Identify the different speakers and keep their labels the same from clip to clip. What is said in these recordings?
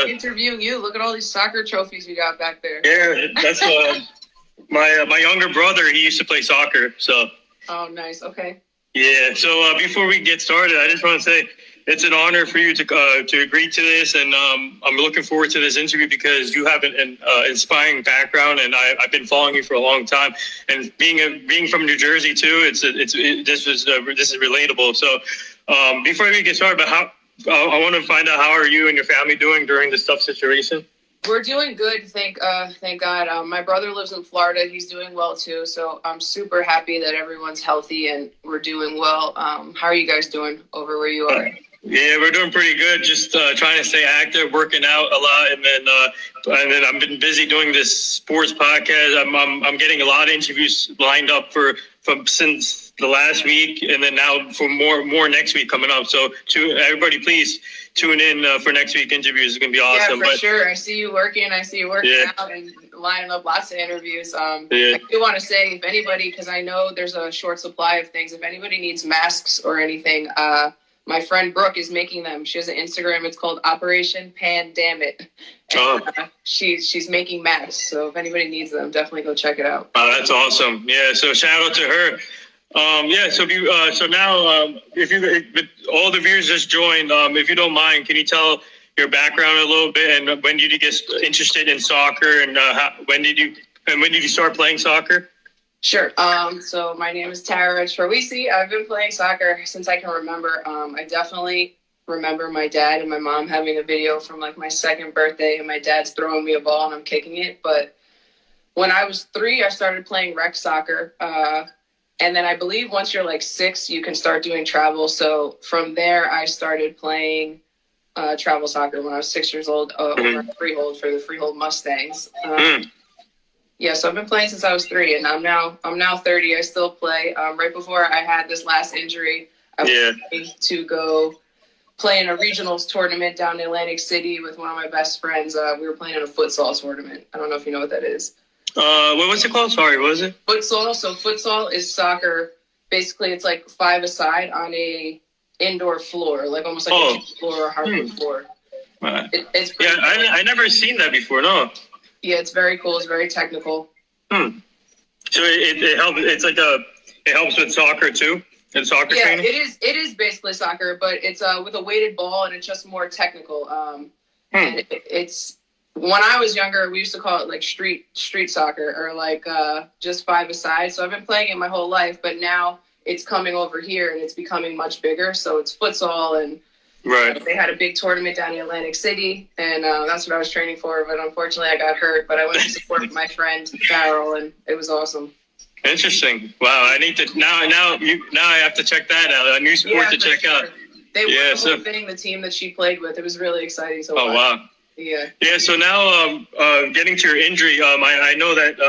Speaker 1: interviewing you. Look at all these soccer trophies you got back there.
Speaker 2: Yeah, that's my younger brother. He used to play soccer, so.
Speaker 1: Oh, nice. Okay.
Speaker 2: Yeah. So before we get started, I just want to say it's an honor for you to agree to this, and I'm looking forward to this interview because you have an inspiring background, and I've been following you for a long time. And being from New Jersey too, this is relatable. So before we get started, I want to find out how are you and your family doing during this tough situation?
Speaker 1: We're doing good, thank God. My brother lives in Florida. He's doing well too, so I'm super happy that everyone's healthy and we're doing well. How are you guys doing over where you are?
Speaker 2: Yeah, we're doing pretty good. Just trying to stay active, working out a lot, and then I've been busy doing this sports podcast. I'm getting a lot of interviews lined up since the last week, and then now for more next week coming up. So to everybody, please tune in for next week interviews. It's gonna be awesome.
Speaker 1: Yeah, for sure. I see you working out and lining up lots of interviews. I do want to say, if anybody, because I know there's a short supply of things, if anybody needs masks or anything, my friend Brooke is making them. She has an Instagram. It's called Operation Pandamit. And, she's making masks. So if anybody needs them, definitely go check it out.
Speaker 2: Oh, that's awesome. Yeah. So shout out to her. So now, if all the viewers just joined, if you don't mind, can you tell your background a little bit, and when did you get interested in soccer, and when did you start playing soccer?
Speaker 1: Sure. So my name is Troisi. I've been playing soccer since I can remember. I definitely remember my dad and my mom having a video from like my second birthday, and my dad's throwing me a ball and I'm kicking it. But when I was 3, I started playing rec soccer. And then I believe once you're like 6, you can start doing travel. So from there, I started playing travel soccer when I was 6 years old over at Freehold for the Freehold Mustangs. Yeah, so I've been playing since I was 3, and I'm now 30. I still play. Right before I had this last injury, I was planning to go play in a regionals tournament down in Atlantic City with one of my best friends. We were playing in a futsal tournament. I don't know if you know what that is.
Speaker 2: What was it called? Sorry, what was it?
Speaker 1: Futsal. So futsal is soccer. Basically, it's like 5-a-side on a indoor floor, like almost like a floor or hardwood floor. It's pretty cool.
Speaker 2: I never seen that before. No.
Speaker 1: Yeah, it's very cool. It's very technical.
Speaker 2: So it helps. It's like it helps with soccer too. And soccer training.
Speaker 1: Yeah, it is basically soccer, but it's with a weighted ball, and it's just more technical. And it's. When I was younger, we used to call it like street soccer, or like just 5-a-side. So I've been playing it my whole life, but now it's coming over here and it's becoming much bigger. So it's futsal, and they had a big tournament down in Atlantic City, and that's what I was training for. But unfortunately, I got hurt. But I went to support my friend Farrell, and it was awesome.
Speaker 2: Interesting. Wow, I need to now I have to check that out. A new sport to check out.
Speaker 1: They won the whole thing. The team that she played with, it was really exciting. So
Speaker 2: wow.
Speaker 1: Yeah.
Speaker 2: So now, getting to your injury, I know that,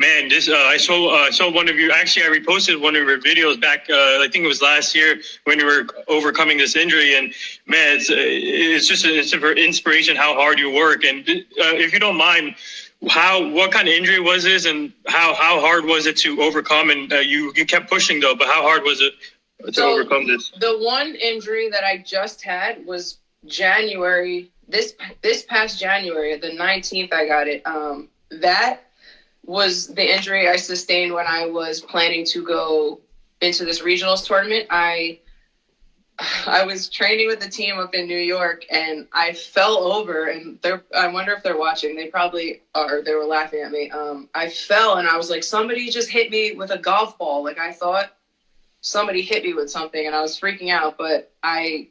Speaker 2: I saw one of you. Actually, I reposted one of your videos back. I think it was last year when you were overcoming this injury. And man, it's an inspiration how hard you work. And if you don't mind, what kind of injury was this, and how hard was it to overcome? And you kept pushing though, but how hard was it to overcome this?
Speaker 1: The one injury that I just had was January. This past January, the 19th, I got it. That was the injury I sustained when I was planning to go into this regionals tournament. I was training with the team up in New York, and I fell over, and I wonder if they're watching. They probably are. They were laughing at me. I fell, and I was like, somebody just hit me with a golf ball. Like, I thought somebody hit me with something, and I was freaking out, but I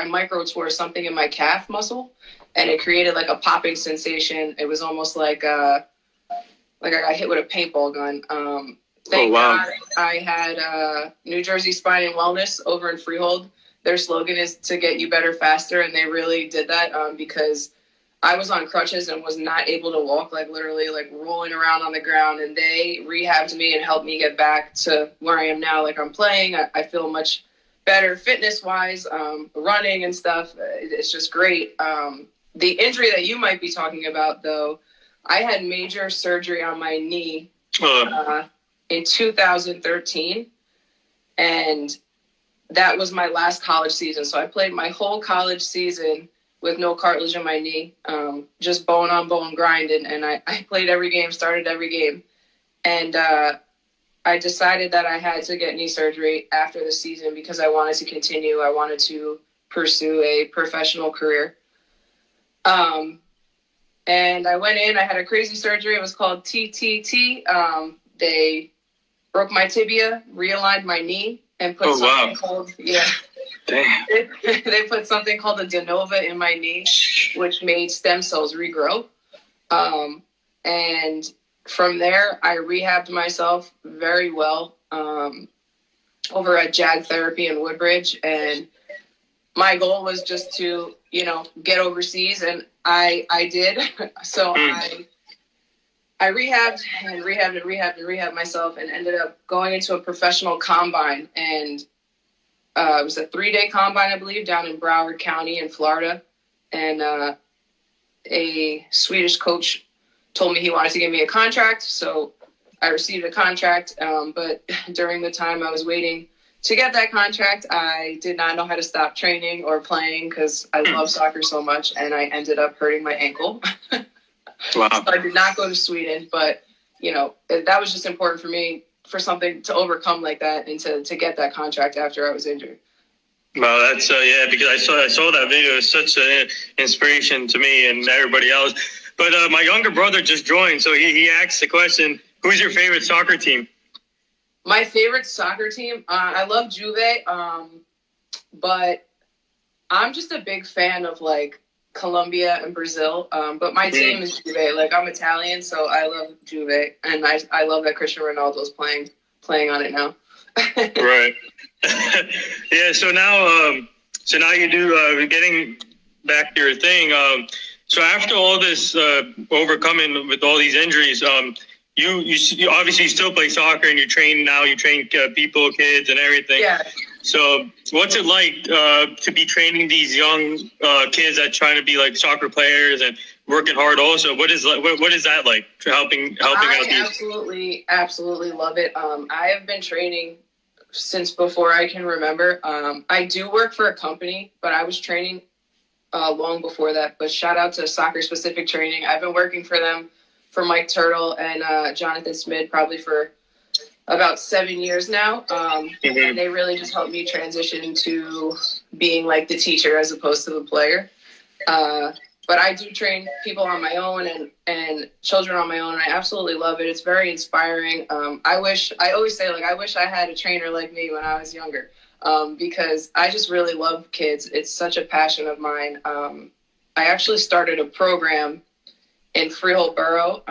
Speaker 1: micro tore something in my calf muscle, and it created like a popping sensation. It was almost like I got hit with a paintball gun. Thank God I had New Jersey Spine and Wellness over in Freehold. Their slogan is to get you better faster, and they really did that because I was on crutches and was not able to walk, like literally like rolling around on the ground, and they rehabbed me and helped me get back to where I am now. Like, I'm playing. I feel much better fitness-wise, running and stuff. It's just great. The injury that you might be talking about, though, I had major surgery on my knee in 2013, and that was my last college season. So I played my whole college season with no cartilage in my knee, just bone on bone grinding. And I played every game, started every game. And I decided that I had to get knee surgery after the season because I wanted to continue. I wanted to pursue a professional career. And I went in, I had a crazy surgery. It was called TTT. They broke my tibia, realigned my knee, and put something called,
Speaker 2: Damn.
Speaker 1: they put something called a de novo in my knee, which made stem cells regrow. And from there, I rehabbed myself very well over at JAG Therapy in Woodbridge. And my goal was just to, get overseas. And I did. So I rehabbed and rehabbed myself and ended up going into a professional combine. And it was a 3-day combine, I believe, down in Broward County in Florida. And a Swedish coach told me he wanted to give me a contract. So I received a contract. But during the time I was waiting to get that contract, I did not know how to stop training or playing because I love soccer so much. And I ended up hurting my ankle.
Speaker 2: Wow.
Speaker 1: So I did not go to Sweden. But, that was just important for me for something to overcome like that and to get that contract after I was injured.
Speaker 2: Well, that's because I saw that video. It's such an inspiration to me and everybody else. But my younger brother just joined, so he asked the question: who's your favorite soccer team?
Speaker 1: My favorite soccer team, I love Juve, but I'm just a big fan of like Colombia and Brazil. But my team is Juve. Like, I'm Italian, so I love Juve, and I love that Cristiano Ronaldo's playing on it now.
Speaker 2: Right. Yeah. So now you do. Getting back to your thing. So after all this overcoming with all these injuries, you obviously still play soccer and you train now. You train people, kids, and everything.
Speaker 1: Yeah.
Speaker 2: So what's it like to be training these young kids that trying to be like soccer players and working hard also? What is that like, helping out these?
Speaker 1: Absolutely love it. I have been training since before I can remember. I do work for a company, but I was training long before that. But shout out to Soccer Specific Training. I've been working for them, for Mike Turtle and Jonathan Smith, probably for about 7 years now. And they really just helped me transition to being like the teacher as opposed to the player. But I do train people on my own and children on my own, and I absolutely love it. It's very inspiring. I always say, like, I wish I had a trainer like me when I was younger, because I just really love kids. It's such a passion of mine. I actually started a program in Freehold Borough.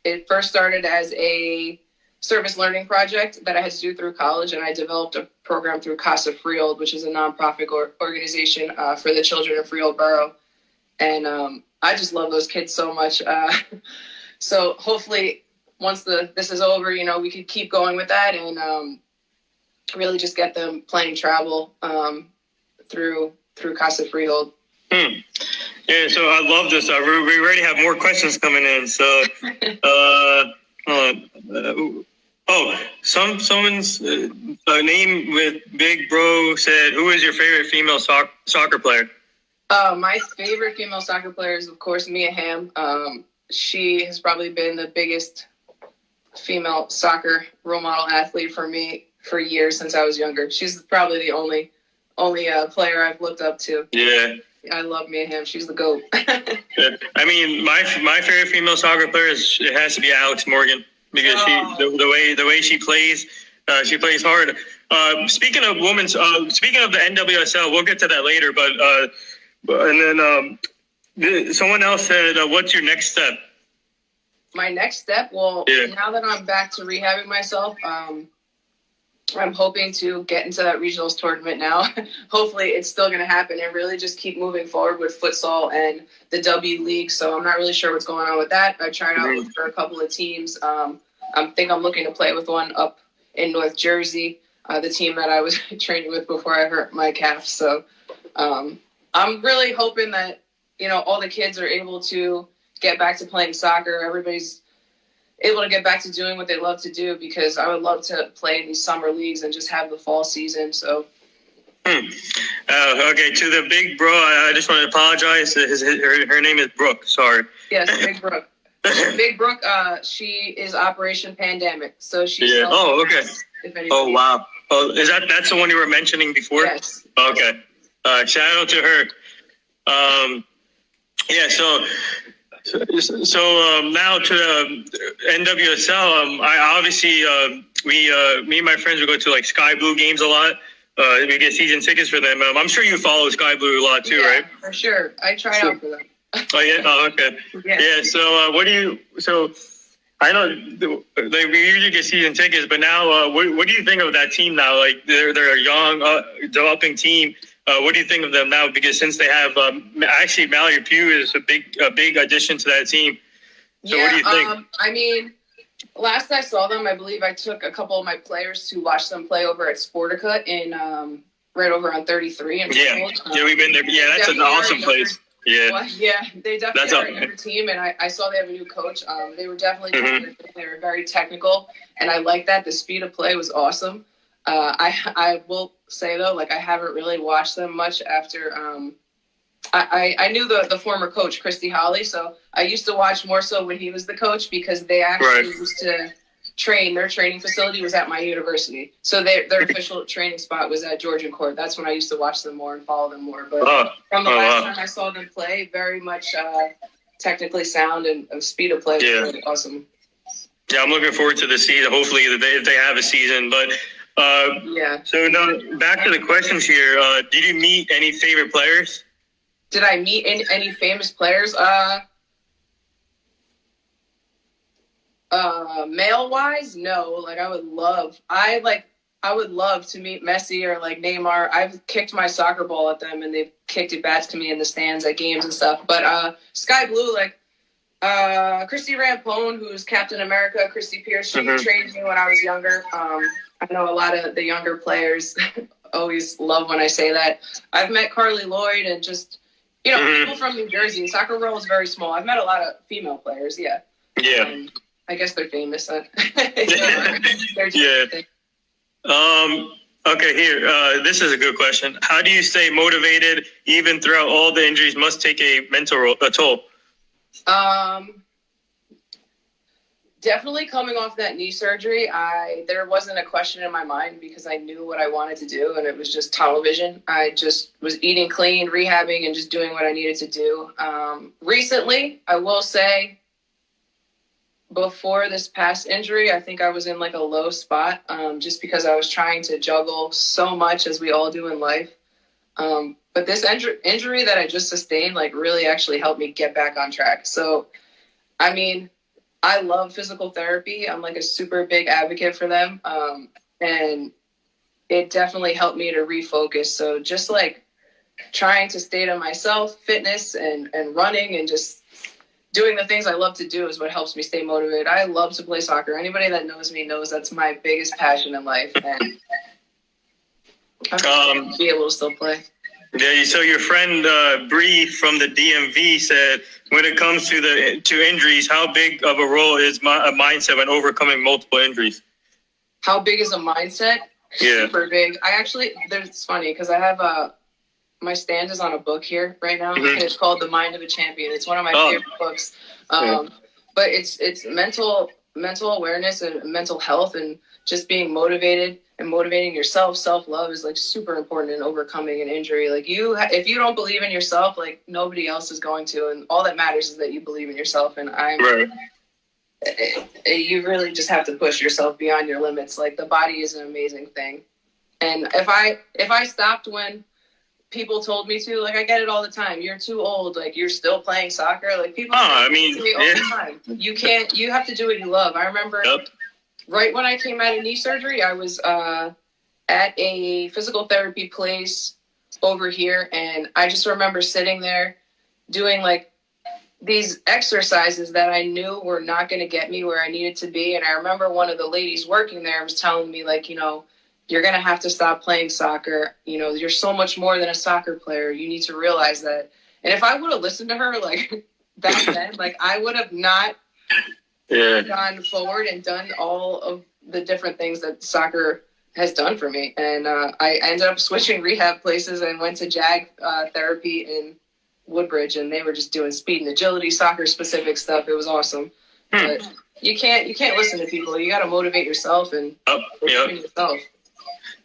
Speaker 1: It first started as a service learning project that I had to do through college, and I developed a program through Casa Freehold, which is a nonprofit organization for the children of Freehold Borough. And I just love those kids so much. So hopefully once this is over, we could keep going with that and really just get them playing travel through Casa Freehold.
Speaker 2: Yeah, so I love this. We already have more questions coming in. So, someone's name with Big Bro said, "Who is your favorite female soccer player?"
Speaker 1: My favorite female soccer player is, of course, Mia Hamm. She has probably been the biggest female soccer role model athlete for me for years since I was younger. She's probably the only player I've looked up to.
Speaker 2: Yeah.
Speaker 1: I love Mia Hamm. She's the GOAT.
Speaker 2: Yeah. I mean, my favorite female soccer player it has to be Alex Morgan, because the way she plays hard. Speaking of speaking of the NWSL, we'll get to that later. And then someone else said, "What's your next step?"
Speaker 1: My next step? Well, now that I'm back to rehabbing myself, I'm hoping to get into that regionals tournament now. Hopefully it's still going to happen and really just keep moving forward with futsal and the W League. So I'm not really sure what's going on with that. I tried out for a couple of teams. I think I'm looking to play with one up in North Jersey, the team that I was training with before I hurt my calf. So I'm really hoping that, all the kids are able to get back to playing soccer. Everybody's able to get back to doing what they love to do, because I would love to play in these summer leagues and just have the fall season. So
Speaker 2: Okay, to the big bro, I just want to apologize. Her name is Brooke. Sorry.
Speaker 1: Yes, Big Brooke. Big Brooke, she is Operation Pandemic, so she's
Speaker 2: Oh, okay. Oh, wow. Oh, that's the one you were mentioning before?
Speaker 1: Yes.
Speaker 2: Okay. Shout out to her. Yeah. So now to NWSL. I obviously me and my friends would go to like Sky Blue games a lot. We get season tickets for them. I'm sure you follow Sky Blue a lot too, right?
Speaker 1: For sure. I try out for them.
Speaker 2: Oh yeah. Oh okay. Yeah. So what do you? So I know we usually get season tickets, but now what do you think of that team now? Like they're a young developing team. What do you think of them now? Because since they have actually Mallory Pugh is a big addition to that team. So what do you think?
Speaker 1: I mean, last I saw them, I believe I took a couple of my players to watch them play over at Sportica in right over on 33.
Speaker 2: Yeah, we've been there. Yeah, that's an awesome place. Yeah.
Speaker 1: Well, yeah, they definitely are a younger team, and I saw they have a new coach. They were definitely they were very technical, and I like that. The speed of play was awesome. I will say though, like I haven't really watched them much after. I knew the former coach Christy Holly, so I used to watch more so when he was the coach because they actually used to train. Their training facility was at my university, so their official training spot was at Georgian Court. That's when I used to watch them more and follow them more. But from the last time I saw them play, very much technically sound and speed of play was really awesome.
Speaker 2: Yeah, I'm looking forward to the season. Hopefully, if they have a season, but. So now back to the questions here. Did you meet any favorite players?
Speaker 1: Did I meet any famous players? Male wise, no. Like I would love to meet Messi or like Neymar. I've kicked my soccer ball at them and they've kicked it back to me in the stands at games and stuff. But Sky Blue, like Christy Rampone, who's Captain America, Christy Pierce, she trained me when I was younger. I know a lot of the younger players always love when I say that. I've met Carly Lloyd and just, people from New Jersey. Soccer world is very small. I've met a lot of female players, yeah. Yeah. I guess they're famous. They're
Speaker 2: Okay, here. This is a good question. How do you stay motivated even throughout all the injuries must take a mental toll?
Speaker 1: Definitely coming off that knee surgery, there wasn't a question in my mind because I knew what I wanted to do and it was just tunnel vision. I just was eating clean, rehabbing, and just doing what I needed to do. Recently, I will say, before this past injury, I think I was in like a low spot just because I was trying to juggle so much as we all do in life. But this injury that I just sustained like really actually helped me get back on track. So, I mean, I love physical therapy. I'm like a super big advocate for them. And it definitely helped me to refocus. So just like trying to stay to myself, fitness and running and just doing the things I love to do is what helps me stay motivated. I love to play soccer. Anybody that knows me knows that's my biggest passion in life. And I'm be able to still play.
Speaker 2: Yeah, so your friend Bree from the DMV said, when it comes to injuries, how big of a role is a mindset when overcoming multiple injuries?
Speaker 1: How big is a mindset?
Speaker 2: Yeah.
Speaker 1: Super big. It's funny because I have my stand is on a book here right now, and it's called The Mind of a Champion. It's one of my favorite books. But it's mental awareness and mental health and just being motivated and motivating yourself. Self-love is like super important in overcoming an injury. Like if you don't believe in yourself, like nobody else is going to, and all that matters is that you believe in yourself. And you really just have to push yourself beyond your limits. Like the body is an amazing thing. And if I stopped when people told me to, like I get it all the time. You're too old. Like you're still playing soccer. Like people to me all the time. You have to do what you love. I remember right when I came out of knee surgery, I was at a physical therapy place over here. And I just remember sitting there doing like these exercises that I knew were not going to get me where I needed to be. And I remember one of the ladies working there was telling me like, you're going to have to stop playing soccer. You're so much more than a soccer player. You need to realize that. And if I would have listened to her like back then, like I would have not gone forward and done all of the different things that soccer has done for me. And I ended up switching rehab places and went to JAG therapy in Woodbridge, and they were just doing speed and agility, soccer specific stuff. It was awesome. But you can't listen to people. You got to motivate yourself and believe in yourself.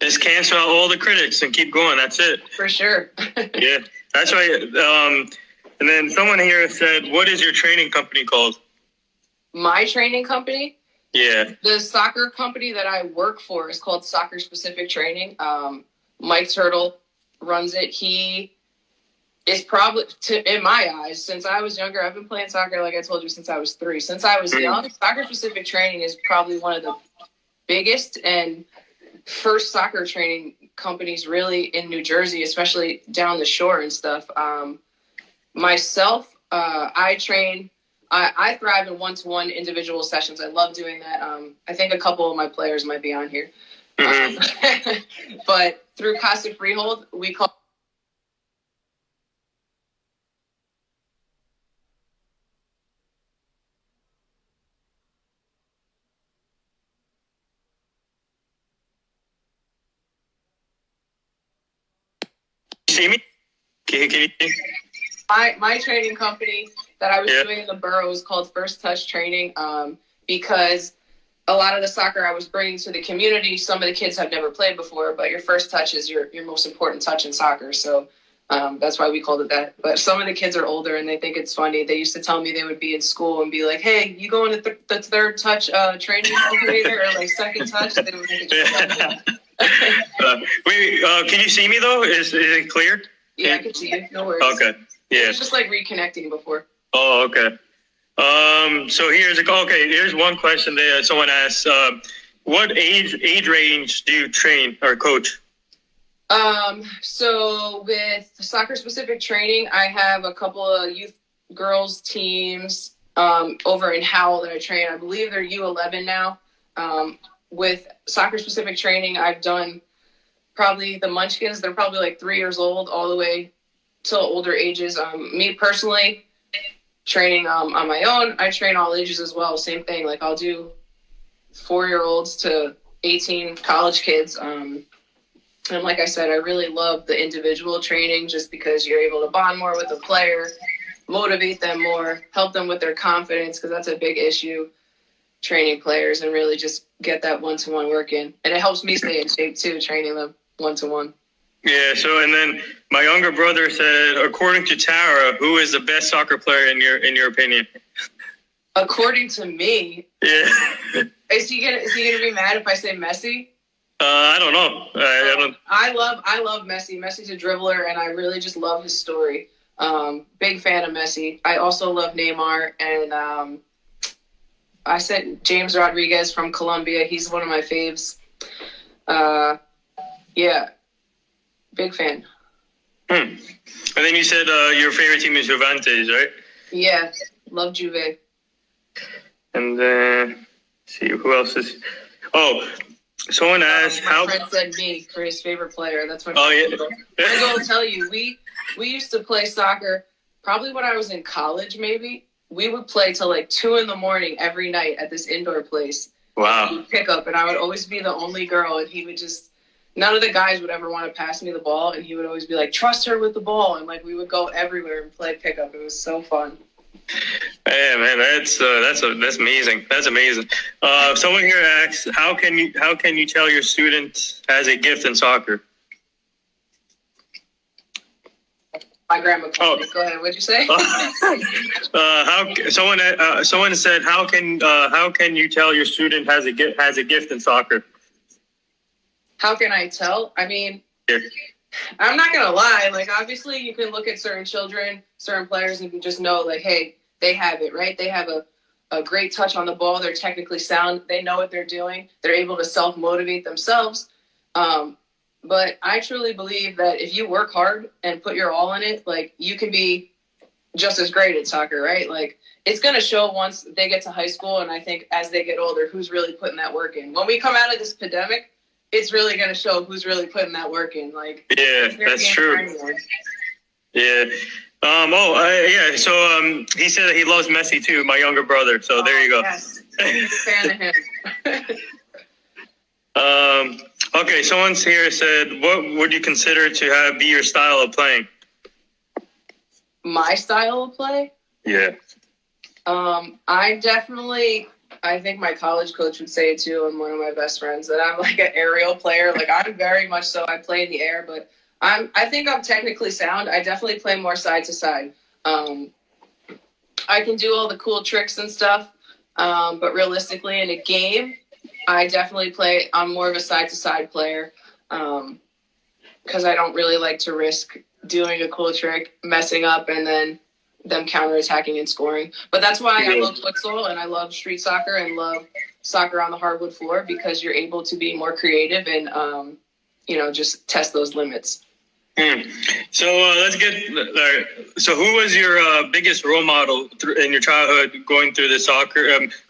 Speaker 2: Just cancel out all the critics and keep going. That's it.
Speaker 1: For sure.
Speaker 2: Yeah, that's right. And then someone here said, "What is your training company called?"
Speaker 1: My training company?
Speaker 2: Yeah.
Speaker 1: The soccer company that I work for is called Soccer Specific Training. Mike Turtle runs it. He is probably, in my eyes, since I was younger, I've been playing soccer, like I told you, since I was 3. Since I was young, Soccer Specific Training is probably one of the biggest and first soccer training companies really in New Jersey, especially down the shore and stuff. Myself, I train. I thrive in one-to-one individual sessions. I love doing that. I think a couple of my players might be on here. But through Casa Freehold, we call
Speaker 2: see me? Can you see me?
Speaker 1: my training company that I was doing in the borough is called First Touch Training, because a lot of the soccer I was bringing to the community, some of the kids have never played before, but your first touch is your most important touch in soccer. So that's why we called it that. But some of the kids are older and they think it's funny. They used to tell me they would be in school and be like, "Hey, you going to the third touch training incubator or like second touch?" They would think
Speaker 2: Wait, can you see me though? Is it clear?
Speaker 1: Yeah, I can see you. No worries.
Speaker 2: Okay. Yeah.
Speaker 1: It's just like reconnecting before.
Speaker 2: Oh, okay. So here's one question that someone asked. What age range do you train or coach?
Speaker 1: So with soccer specific training, I have a couple of youth girls teams over in Howell that I train. I believe they're U11 now. With soccer specific training, I've done probably the Munchkins. They're probably like 3 years old all the way to older ages. Me personally, training on my own, I train all ages as well. Same thing. Like I'll do 4-year-olds to 18 college kids. And like I said, I really love the individual training just because you're able to bond more with the player, motivate them more, help them with their confidence, because that's a big issue, training players, and really just get that one-to-one work in. And it helps me stay in shape too, training them one-to-one.
Speaker 2: Yeah, so and then my younger brother said, according to Tara, who is the best soccer player in your opinion?
Speaker 1: According to me,
Speaker 2: yeah.
Speaker 1: Is he gonna be mad if I say Messi?
Speaker 2: I don't know.
Speaker 1: I love Messi. Messi's a dribbler, and I really just love his story. Big fan of Messi. I also love Neymar, and I said James Rodriguez from Colombia. He's one of my faves. Yeah, big fan.
Speaker 2: And then you said your favorite team is Juventus, right?
Speaker 1: Yeah, love Juve.
Speaker 2: And then see who else is. Oh, someone asked
Speaker 1: my friend said me for his favorite player. That's my.
Speaker 2: Oh yeah.
Speaker 1: I'm going to tell you, we used to play soccer. Probably when I was in college, maybe we would play till like 2 a.m. every night at this indoor place.
Speaker 2: Wow.
Speaker 1: We'd pick up, and I would always be the only girl, and he would just. None of the guys would ever want to pass me the ball, and he would always be like, "Trust her with the ball," and like we would go everywhere and play pickup. It was so fun.
Speaker 2: Yeah, man, that's amazing. That's amazing. Someone here asks, how can you tell your student has a gift in soccer?
Speaker 1: My grandma called me. Go ahead. What'd you say?
Speaker 2: Someone said, how can you tell your student has a gift in soccer?
Speaker 1: How can I tell? I mean,
Speaker 2: yeah.
Speaker 1: I'm not going to lie. Like, obviously, you can look at certain children, certain players, and you can just know, like, hey, they have it, right? They have a great touch on the ball. They're technically sound. They know what they're doing. They're able to self-motivate themselves. But I truly believe that if you work hard and put your all in it, like, you can be just as great at soccer, right? Like, it's going to show once they get to high school, and I think as they get older, who's really putting that work in. When we come out of this pandemic, it's really going to show who's really putting that work in. Like,
Speaker 2: yeah, that's true. Yeah. Yeah. So he said that he loves Messi too, my younger brother. So there you go.
Speaker 1: Yes, I'm a fan of him.
Speaker 2: Okay, someone's here said, what would you consider to be your style of playing?
Speaker 1: My style of play?
Speaker 2: Yeah.
Speaker 1: I think my college coach would say it too, and one of my best friends, that I'm like an aerial player. Like I'm very much so. I play in the air, but I think I'm technically sound. I definitely play more side to side. I can do all the cool tricks and stuff, but realistically, in a game, I definitely play. I'm more of a side to side player because I don't really like to risk doing a cool trick, messing up, and then them counterattacking and scoring. But that's why I love futsal and I love street soccer and love soccer on the hardwood floor, because you're able to be more creative and just test those limits.
Speaker 2: So let's get. So who was your biggest role model in your childhood going through the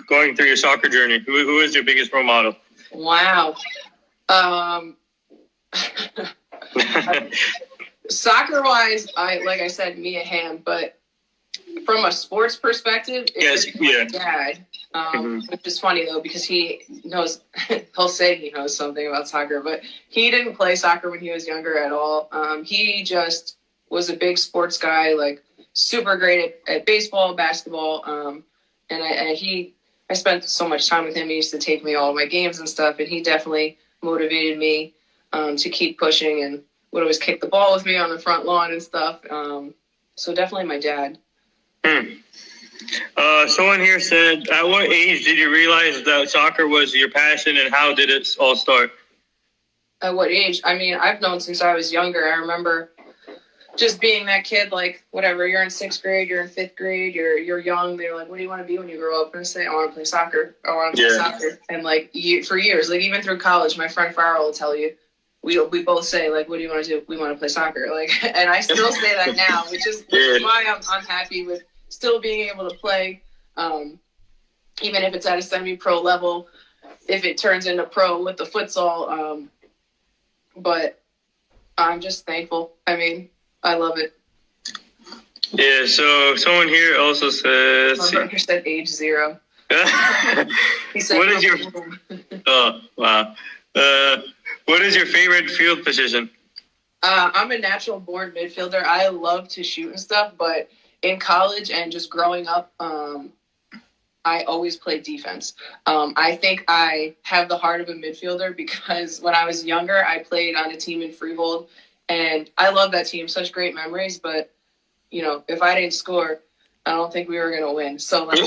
Speaker 2: going through your soccer journey? Who is your biggest role model?
Speaker 1: Wow. Soccer wise, like I said, Mia Hamm, but from a sports perspective, it's my dad. Which is funny though, because he knows, he'll say he knows something about soccer, but he didn't play soccer when he was younger at all. He just was a big sports guy, like super great at baseball, basketball. And I spent so much time with him. He used to take me all my games and stuff, and he definitely motivated me to keep pushing, and would always kick the ball with me on the front lawn and stuff. So definitely my dad.
Speaker 2: Someone here said, at what age did you realize that soccer was your passion, and how did it all start?
Speaker 1: At what age? I mean, I've known since I was younger. I remember just being that kid, like, whatever, you're in 6th grade, you're in 5th grade, you're young, they're like, what do you want to be when you grow up? And I say, I want to play soccer. I want to play soccer. And, like, for years, like, even through college, my friend Farrell will tell you, we both say, like, what do you want to do? We want to play soccer. Like, and I still say that now, which is why I'm happy with still being able to play, even if it's at a semi-pro level, if it turns into pro with the futsal. But I'm just thankful. I mean, I love it.
Speaker 2: Yeah, so someone here also says...
Speaker 1: He said age 0. He said,
Speaker 2: what is your... Oh, wow. What is your favorite field position?
Speaker 1: I'm a natural born midfielder. I love to shoot and stuff, but in college and just growing up, I always played defense. I think I have the heart of a midfielder because when I was younger, I played on a team in Freehold, and I love that team. Such great memories, but, if I didn't score, I don't think we were going to win. So, like,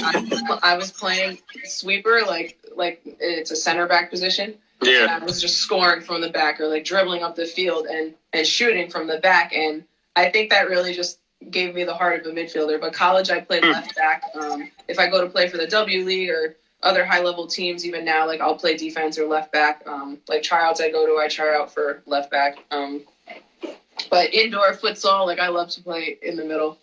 Speaker 1: I was playing sweeper, like it's a center back position. Yeah. And I was just scoring from the back, or, like, dribbling up the field and shooting from the back, and I think that really just gave me the heart of a midfielder. But college, I played left back. If I go to play for the W League or other high level teams, even now, like, I'll play defense or left back. Like tryouts I try out for left back. But indoor futsal, like, I love to play in the middle.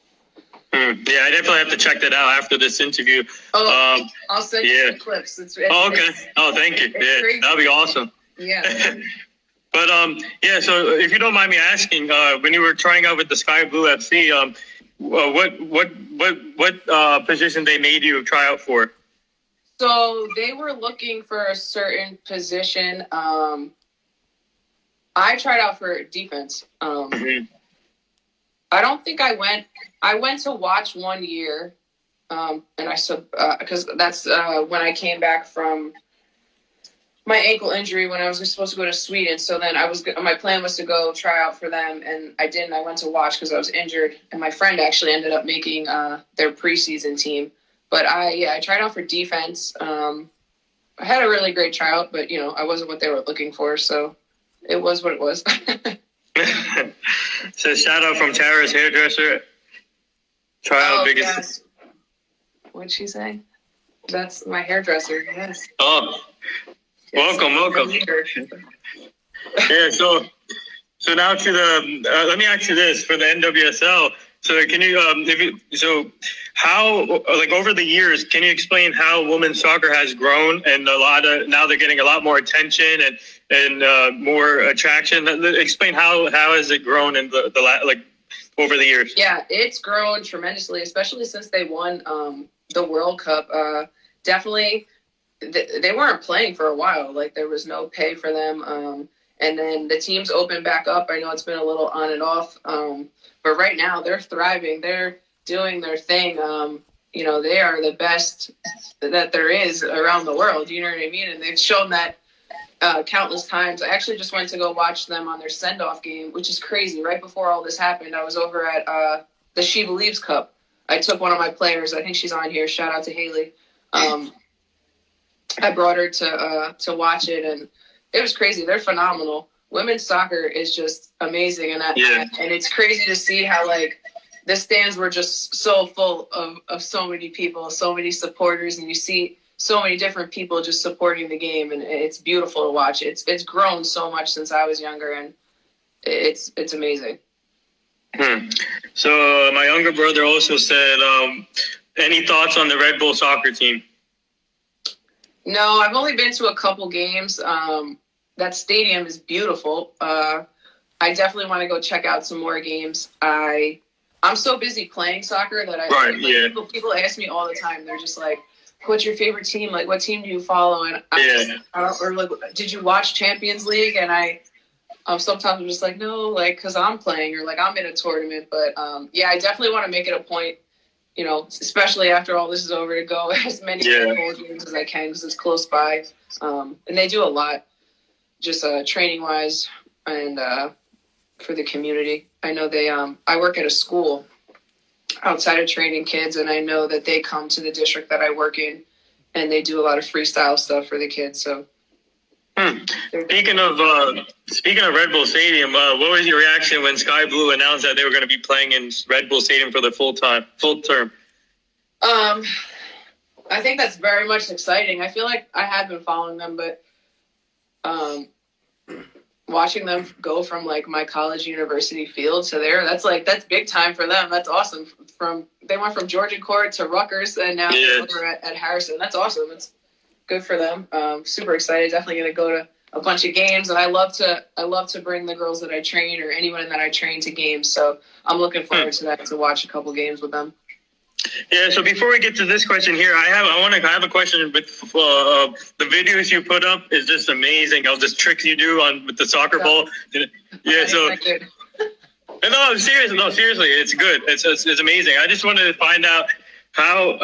Speaker 2: Yeah, I definitely have to check that out after this interview.
Speaker 1: I'll send you some clips.
Speaker 2: Okay. Thank you. Yeah, crazy. That'll be awesome.
Speaker 1: Yeah.
Speaker 2: But so if you don't mind me asking, when you were trying out with the Sky Blue FC, what position they made you try out for?
Speaker 1: So they were looking for a certain position. I tried out for defense. I don't think I went to watch 1 year, and I because that's when I came back from my ankle injury when I was supposed to go to Sweden. So then my plan was to go try out for them, and I didn't. I went to watch because I was injured, and my friend actually ended up making their preseason team. But I tried out for defense. I had a really great tryout, but I wasn't what they were looking for, so it was what it was.
Speaker 2: So shout out from Tara's hairdresser. Tryout biggest.
Speaker 1: Yes. What'd she say? That's my hairdresser. Yes.
Speaker 2: Oh. Welcome. Yeah, so now to the let me ask you this for the NWSL. So can you how, like, over the years, can you explain how women's soccer has grown, and now they're getting a lot more attention and more attraction? Explain how has it grown in the over the years? Yeah, it's grown tremendously, especially since they won the World Cup. Definitely. They weren't playing for a while. Like, there was no pay for them.
Speaker 1: And then the teams open back up. I know it's been a little on and off, but right now they're thriving. They're doing their thing. They are the best that there is around the world. You know what I mean? And they've shown that countless times. I actually just went to go watch them on their send-off game, which is crazy. Right before all this happened, I was over at the She Believes Cup. I took one of my players. I think she's on here. Shout out to Haley. I brought her to watch it, and it was crazy. They're phenomenal. Women's soccer is just amazing, and it's crazy to see how the stands were just so full of so many people, so many supporters, and you see so many different people just supporting the game, and it's beautiful to watch. It's grown so much since I was younger, and it's amazing.
Speaker 2: So my younger brother also said, any thoughts on the Red Bull soccer team?
Speaker 1: No, I've only been to a couple games. That stadium is beautiful. I definitely want to go check out some more games. I'm so busy playing soccer that people ask me all the time. They're just like, "What's your favorite team? Like, what team do you follow?" And did you watch Champions League? And sometimes I'm just like, no, because I'm playing or I'm in a tournament. But I definitely want to make it a point, especially after all this is over, to go as many football games as I can because it's close by. And they do a lot, just training wise and for the community. I know I work at a school outside of training kids, and I know that they come to the district that I work in, and they do a lot of freestyle stuff for the kids. So.
Speaker 2: Speaking of Red Bull Stadium, what was your reaction when Sky Blue announced that they were going to be playing in Red Bull Stadium for the full term?
Speaker 1: I think that's very much exciting. I feel like I have been following them, but watching them go from my college university field to there, that's big time for them. That's awesome. They went from Georgia Court to Rutgers, and now they're over at Harrison. That's awesome. It's good for them. Super excited. Definitely going to go to a bunch of games, and I love to bring the girls that I train or anyone that I train to games. So I'm looking forward to that, to watch a couple games with them.
Speaker 2: Yeah. So before we get to this question here, I have a question with the videos you put up is just amazing. All this tricks you do with the soccer ball. Yeah. So. No, seriously, it's good. It's amazing. I just wanted to find out how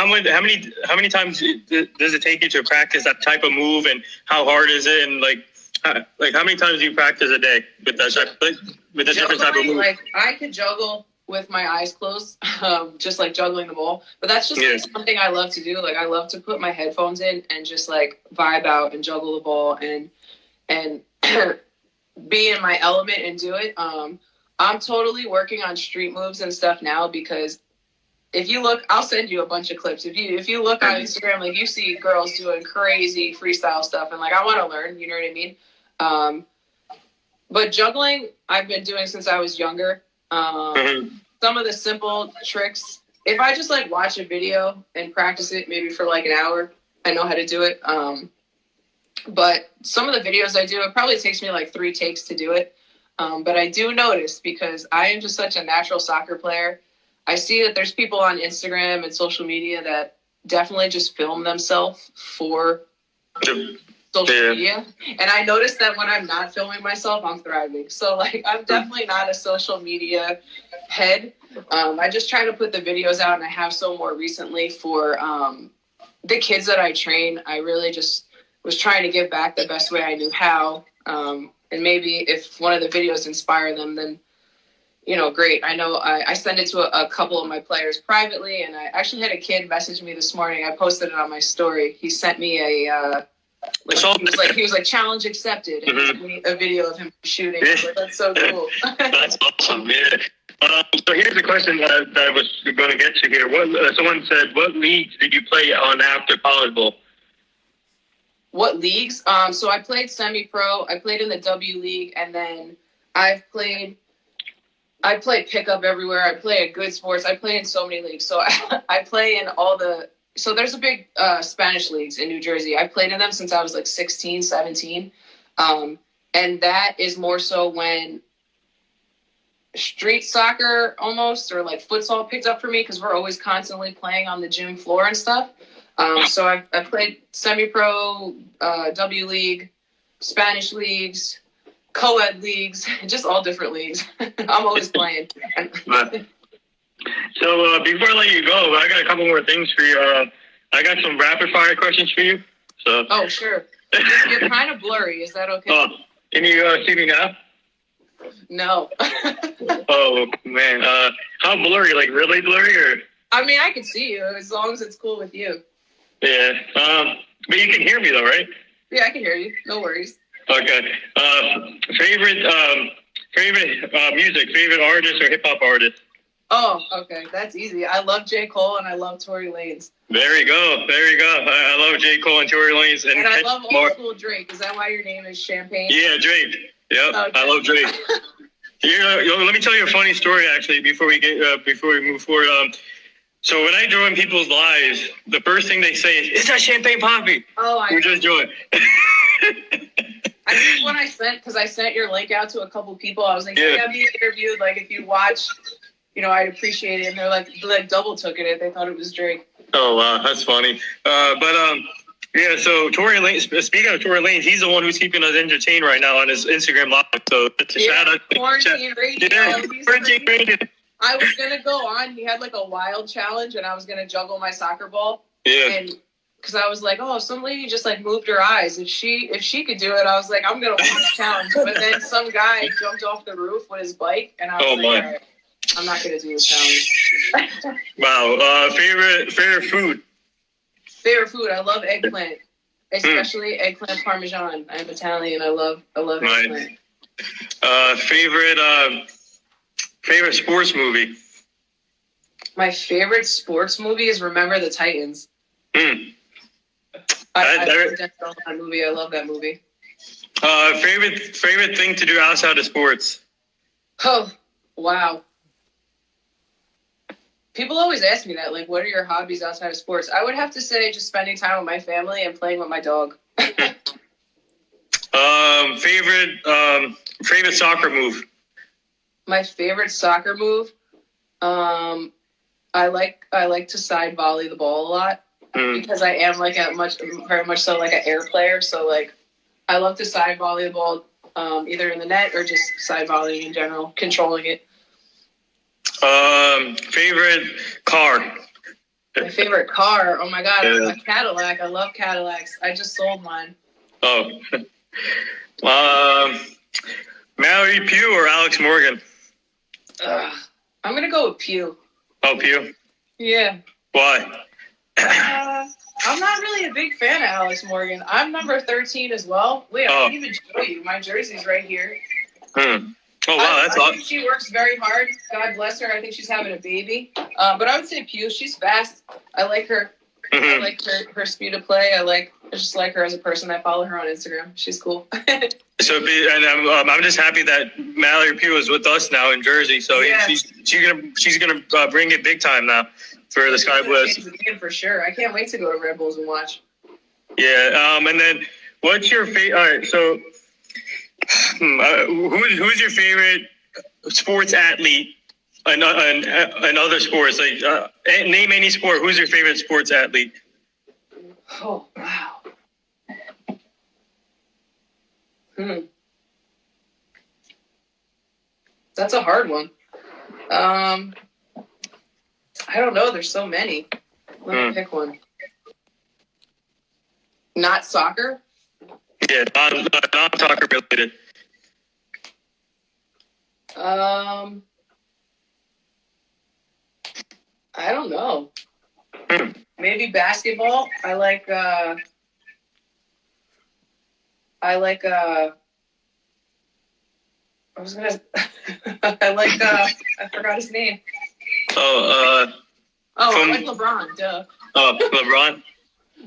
Speaker 2: many times does it take you to practice that type of move, and how hard is it, and how many times do you practice a day with that different type of move?
Speaker 1: I could juggle with my eyes closed, just juggling the ball. But that's just something I love to do. I love to put my headphones in and just vibe out and juggle the ball and be in my element and do it. I'm totally working on street moves and stuff now, because if you look, I'll send you a bunch of clips. If you look on Instagram, you see girls doing crazy freestyle stuff, and I want to learn. You know what I mean? But juggling, I've been doing since I was younger. Some of the simple tricks, if I just watch a video and practice it maybe for an hour, I know how to do it. But some of the videos I do, it probably takes me 3 takes to do it. But I do notice, because I am just such a natural soccer player, I see that there's people on Instagram and social media that definitely just film themselves for social media. And I notice that when I'm not filming myself, I'm thriving. So I'm definitely not a social media head. I just try to put the videos out, and I have so more recently for the kids that I train. I really just was trying to give back the best way I knew how. And maybe if one of the videos inspire them, then great. I know I send it to a couple of my players privately, and I actually had a kid message me this morning. I posted it on my story. He sent me he was challenge accepted, and he sent me a video of him shooting. That's so cool.
Speaker 2: That's awesome, yeah. So here's the question that I was going to get to here. Someone said, what leagues did you play on after college ball?
Speaker 1: What leagues? So I played semi-pro. I played in the W League, and then I played pickup everywhere. I play at Good Sports. I play in so many leagues. So I play in all the – so there's a big Spanish leagues in New Jersey. I've played in them since I was 16, 17. And that is more so when street soccer almost, or futsal picked up for me, because we're always constantly playing on the gym floor and stuff. So I played semi-pro, W League, Spanish leagues, co-ed leagues, just all different leagues. I'm always playing.
Speaker 2: So before I let you go, I got a couple more things for you. I got some rapid fire questions for you. So.
Speaker 1: Oh, sure. You're kind of blurry. Is that okay?
Speaker 2: Oh, can you see me now?
Speaker 1: No.
Speaker 2: Oh man, how blurry? Like really blurry, or?
Speaker 1: I mean, I can see you as long as it's cool with you.
Speaker 2: Yeah. But you can hear me though, right?
Speaker 1: Yeah, I can hear you. No worries.
Speaker 2: Okay. Favorite music, favorite artist or hip hop artist?
Speaker 1: Oh, okay. That's easy. I love J. Cole and I love Tory Lanez.
Speaker 2: There you go. There you go. I love J. Cole and Tory Lanez.
Speaker 1: And I love old school Drake. Is that why your name is Champagne?
Speaker 2: Yeah, Drake. Yep. Okay. I love Drake. Let me tell you a funny story actually before we move forward. So when I join people's lives, the first thing they say is that Champagne Poppy?
Speaker 1: Oh,
Speaker 2: we just joined.
Speaker 1: I think when I sent your link out to a couple people, I was like, yeah, be interviewed. Like if you watch, I'd appreciate it. And they're like double took it. They thought it was Drake.
Speaker 2: Oh wow, that's funny. Yeah. So Tory Lanez. Speaking of Tory Lanez, he's the one who's keeping us entertained right now on his Instagram live. So shout out.
Speaker 1: Quarantine radio.
Speaker 2: Yeah, quarantine radio.
Speaker 1: I was gonna go on. He had like a wild challenge, and I was gonna juggle my soccer ball.
Speaker 2: Yeah.
Speaker 1: And because I was like, oh, some lady just like moved her eyes. If she could do it, I was like, I'm gonna win this challenge. But then some guy jumped off the roof with his bike, and I was like, all right, I'm not gonna do the challenge.
Speaker 2: Wow. Favorite food.
Speaker 1: Favorite food. I love eggplant, especially eggplant parmesan. I'm Italian. I love eggplant.
Speaker 2: Favorite sports movie.
Speaker 1: My favorite sports movie is Remember the Titans. I love that movie. I love that movie.
Speaker 2: Favorite thing to do outside of sports.
Speaker 1: Oh, wow. People always ask me that, like, what are your hobbies outside of sports? I would have to say just spending time with my family and playing with my dog.
Speaker 2: Favorite soccer move.
Speaker 1: My favorite soccer move. I like to side volley the ball a lot because I am like very much so like an air player. So like, I love to side volley the ball, either in the net or just side volleying in general, controlling it.
Speaker 2: Favorite car.
Speaker 1: My favorite car. Oh my God, a Cadillac. I love Cadillacs. I just sold mine.
Speaker 2: Oh. Mallory Pugh or Alex Morgan?
Speaker 1: I'm gonna go with Pugh.
Speaker 2: Oh, Pugh.
Speaker 1: Yeah.
Speaker 2: Why?
Speaker 1: I'm not really a big fan of Alex Morgan. I'm number 13 as well. Wait, I didn't even show you. My jersey's right here.
Speaker 2: Oh, wow, that's awesome.
Speaker 1: She works very hard. God bless her. I think she's having a baby. But I would say Pugh. She's fast. I like her. I like her speed of play. I just like her as a person. I follow her on Instagram. She's cool.
Speaker 2: So, and I'm just happy that Mallory Pugh is with us now in Jersey. So she's gonna bring it big time now for the Sky Blues.
Speaker 1: For sure. I can't wait to go to Red Bulls and watch.
Speaker 2: Yeah. And then what's your favorite? All right. So, who's your favorite sports athlete? And other sports, like name any sport. Who's your favorite sports athlete?
Speaker 1: Oh wow. That's a hard one. I don't know. There's so many. Let me pick one. Not soccer?
Speaker 2: Yeah, not soccer related.
Speaker 1: I don't know. Maybe basketball. I like I forgot his name. I like LeBron, duh.
Speaker 2: Oh, LeBron?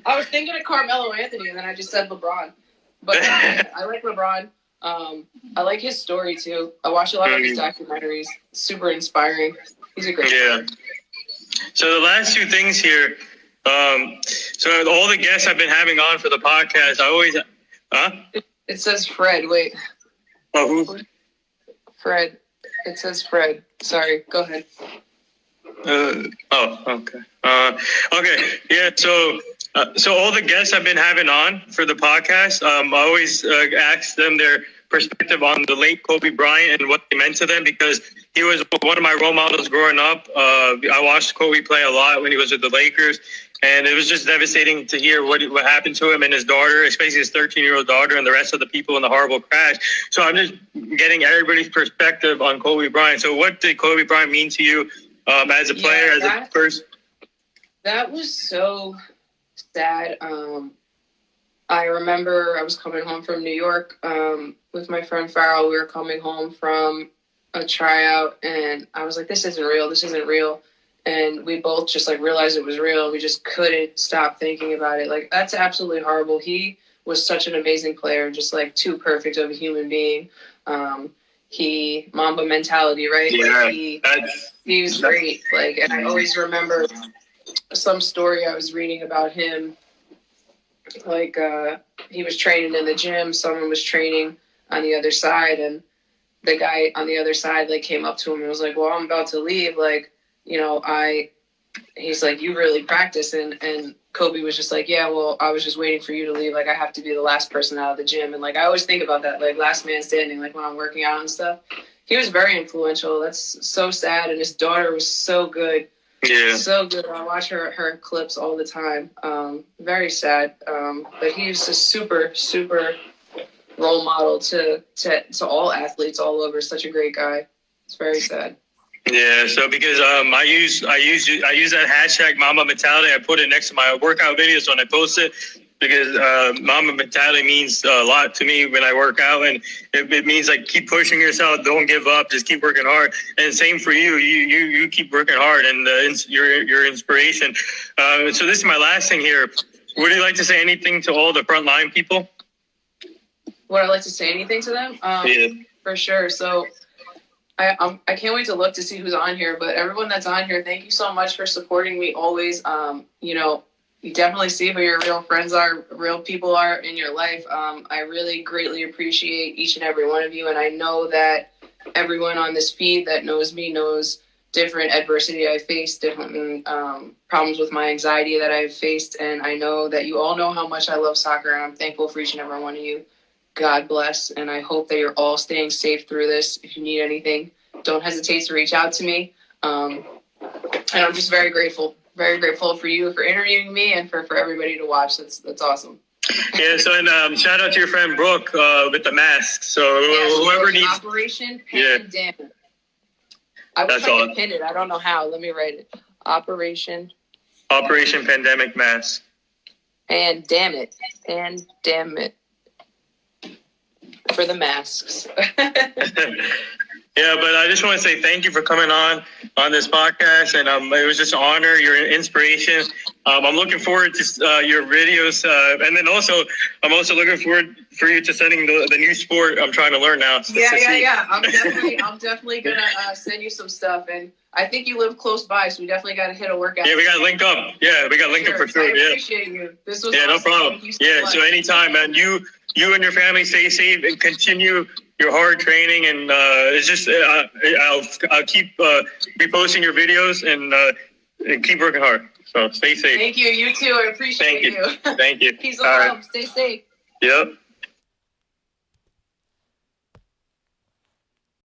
Speaker 1: I was thinking of Carmelo Anthony and then I just said LeBron. But I like LeBron. I like his story too. I watch a lot of his documentaries. Super inspiring. He's a great guy.
Speaker 2: So the last two things here. So all the guests I've been having on for the podcast, I always
Speaker 1: It says Fred. Wait.
Speaker 2: Oh, who?
Speaker 1: Fred. It says Fred. Sorry. Go ahead.
Speaker 2: Okay. Okay. Yeah. So So all the guests I've been having on for the podcast, I always ask them their perspective on the late Kobe Bryant and what they meant to them, because he was one of my role models growing up. I watched Kobe play a lot when he was with the Lakers, and it was just devastating to hear what happened to him and his daughter, especially his 13-year-old daughter, and the rest of the people in the horrible crash. So I'm just getting everybody's perspective on Kobe Bryant. So what did Kobe Bryant mean to you as a player, as a person?
Speaker 1: That was so sad. I remember I was coming home from New York with my friend Farrell. We were coming home from a tryout, and I was like, this isn't real. This isn't real. And we both just like realized it was real. We just couldn't stop thinking about it. Like, that's absolutely horrible. He was such an amazing player, just like too perfect of a human being. He Mamba mentality, right?
Speaker 2: Yeah,
Speaker 1: like he was great. Like, and I always remember some story I was reading about him. Like, he was training in the gym. Someone was training on the other side, and the guy on the other side like came up to him and was like, well, I'm about to leave. Like, he's like, you really practice. And Kobe was just like, yeah, well, I was just waiting for you to leave. Like, I have to be the last person out of the gym. And like, I always think about that, like last man standing, like when I'm working out and stuff. He was very influential. That's so sad. And his daughter was so good.
Speaker 2: Yeah.
Speaker 1: So good. I watch her clips all the time. Very sad. But he's a super, super role model to all athletes all over. Such a great guy. It's very sad.
Speaker 2: Yeah, so because I use that hashtag Mama Mentality. I put it next to my workout videos when I post it, because Mama Mentality means a lot to me when I work out, and it means like keep pushing yourself, don't give up, just keep working hard. And same for you. You keep working hard, and your inspiration. So this is my last thing here. Would you like to say anything to all the frontline people?
Speaker 1: Would I like to say anything to them?
Speaker 2: Yeah.
Speaker 1: For sure. So I can't wait to look to see who's on here, but everyone that's on here, thank you so much for supporting me always. You definitely see who your real friends are, real people are in your life. I really greatly appreciate each and every one of you. And I know that everyone on this feed that knows me knows different adversity I faced, different problems with my anxiety that I've faced. And I know that you all know how much I love soccer, and I'm thankful for each and every one of you. God bless, and I hope that you're all staying safe through this. If you need anything, don't hesitate to reach out to me. And I'm just very grateful for you for interviewing me, and for everybody to watch. That's awesome.
Speaker 2: Yeah. So and shout out to your friend Brooke with the mask. So whoever needs
Speaker 1: Operation Pandemic. I wish I could pin it. I don't know how. Let me write it. Operation
Speaker 2: Pandemic Mask.
Speaker 1: Pandemic. For the masks.
Speaker 2: Yeah, but I just want to say thank you for coming on this podcast, and it was just an honor. You're an inspiration. I'm looking forward to your videos, and then also I'm also looking forward for you to sending the new sport I'm trying to learn now.
Speaker 1: Yeah. I'm definitely gonna send you some stuff, and I think you live close by, so we definitely got to hit a workout.
Speaker 2: Yeah, we got to link up. Yeah, we got to link up for sure.
Speaker 1: I appreciate you. This was
Speaker 2: awesome. No problem.
Speaker 1: Thank you so much.
Speaker 2: So anytime, man. You and your family stay safe and continue your hard training, and it's just I'll keep reposting your videos and keep working hard. So stay safe.
Speaker 1: Thank you. You too. I appreciate you.
Speaker 2: Thank you.
Speaker 1: Peace and love. Stay safe.
Speaker 2: Yep.